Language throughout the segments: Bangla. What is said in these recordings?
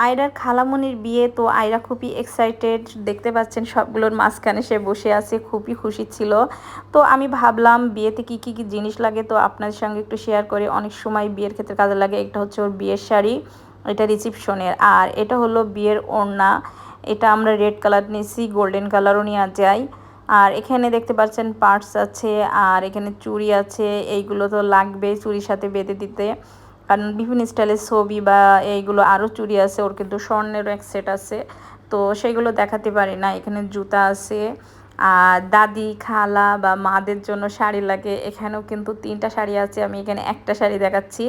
আয়রার খালামণির বিয়ে, তো আয়রা খুবই এক্সাইটেড, দেখতে পাচ্ছেন সবগুলোর মাঝখানে সে বসে আছে, খুবই খুশি ছিল। তো আমি ভাবলাম বিয়েতে কি জিনিস লাগে তো আপনাদের সঙ্গে একটু শেয়ার করে। অনেক সময় বিয়ের ক্ষেত্রে কাজে লাগে। একটা হচ্ছে ওর বিয়ের শাড়ি, এটা রিসিপশনের, আর এটা হলো বিয়ের ওড়না। এটা আমরা রেড কালার নিয়েছি, গোল্ডেন কালারও নেওয়া যায়। আর এখানে দেখতে পাচ্ছেন পার্টস আছে, আর এখানে চুড়ি আছে, এইগুলো তো লাগবে চুড়ির সাথে বেঁধে দিতে, কারণ বিভিন্ন স্টাইলের ছবি বা এইগুলো। আরও চুড়ি আছে, ওর কিন্তু স্বর্ণেরও এক সেট আছে, তো সেগুলো দেখাতে পারি না। এখানে জুতা আছে, আর দাদি খালা বা মাদের জন্য শাড়ি লাগে। এখানেও কিন্তু 3টা শাড়ি আছে, আমি এখানে একটা শাড়ি দেখাচ্ছি,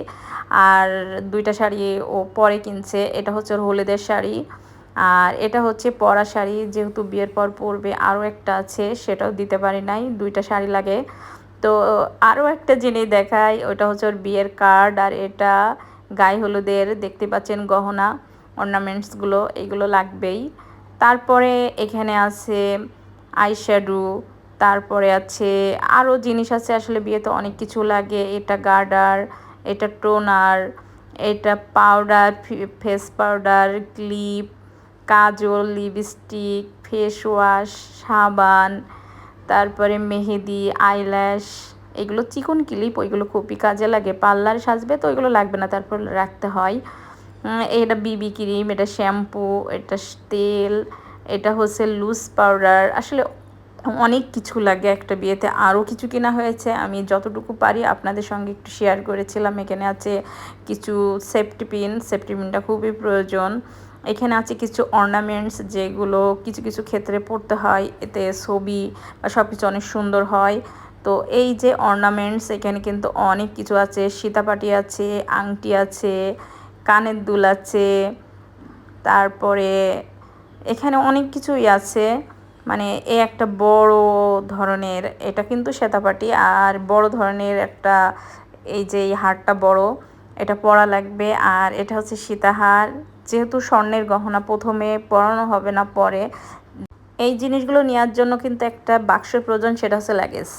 আর 2টা শাড়ি ও পরে কিনছে। এটা হচ্ছে ওর হলুদের শাড়ি, আর এটা হচ্ছে পরা শাড়ি, যেহেতু বিয়ের পর পরবে। আরও একটা আছে, সেটাও দিতে পারি নাই, 2টা শাড়ি লাগে। তো আরও একটা জিনিস দেখাই, ওটা হচ্ছে ওর বিয়ের কার্ড, আর এটা গায়ে হলুদের, দেখতে পাচ্ছেন গহনা অর্নামেন্টসগুলো, এইগুলো লাগবেই। তারপরে এখানে আছে আইশ্যাডো, তারপরে আছে আরও জিনিস আছে। আসলে বিয়েতে অনেক কিছু লাগে। এটা গার্ডার, এটা টোনার, এটা পাউডার, ফেস পাউডার, ক্লিপ, কাজল, লিপস্টিক, ফেস ওয়াশ, সাবান, তারপরে মেহেদি, আইল্যাশ, এগুলো চিকন ক্লিপ, ওইগুলো খুবই কাজে লাগে। পার্লারে সাজবে তো ওইগুলো লাগবে না, তারপর রাখতে হয়। এটা বিবি ক্রিম, এটা শ্যাম্পু, এটা তেল, এটা হচ্ছে লুজ পাউডার। আসলে অনেক কিছু লাগে একটা বিয়েতে। আরও কিছু কেনা হয়েছে, আমি যতটুকু পারি আপনাদের সঙ্গে একটু শেয়ার করেছিলাম। এখানে আছে কিছু সেফটি পিন, সেফটি পিনটা খুবই প্রয়োজন। এখানে আছে কিছু অর্নামেন্টস, যেগুলো কিছু কিছু ক্ষেত্রে পড়তে হয়, এতে ছবি বা সব কিছু অনেক সুন্দর হয়। তো এই যে অর্নামেন্টস, এখানে কিন্তু অনেক কিছু আছে। সীতাপাটি আছে, আংটি আছে, কানের দুল আছে, তারপরে এখানে অনেক কিছুই আছে। মানে একটা বড় ধরনের, এটা কিন্তু সীতাপাটি, আর বড় ধরনের একটা, এই যে এই হারটা বড়, এটা পরা লাগবে। আর এটা হচ্ছে সীতাহার, যেহেতু স্বর্ণের গহনা প্রথমে পরানো হবে না, পরে। এই জিনিসগুলো নেওয়ার জন্য কিন্তু একটা বাক্সের প্রয়োজন, সেটা হচ্ছে লাগেজ।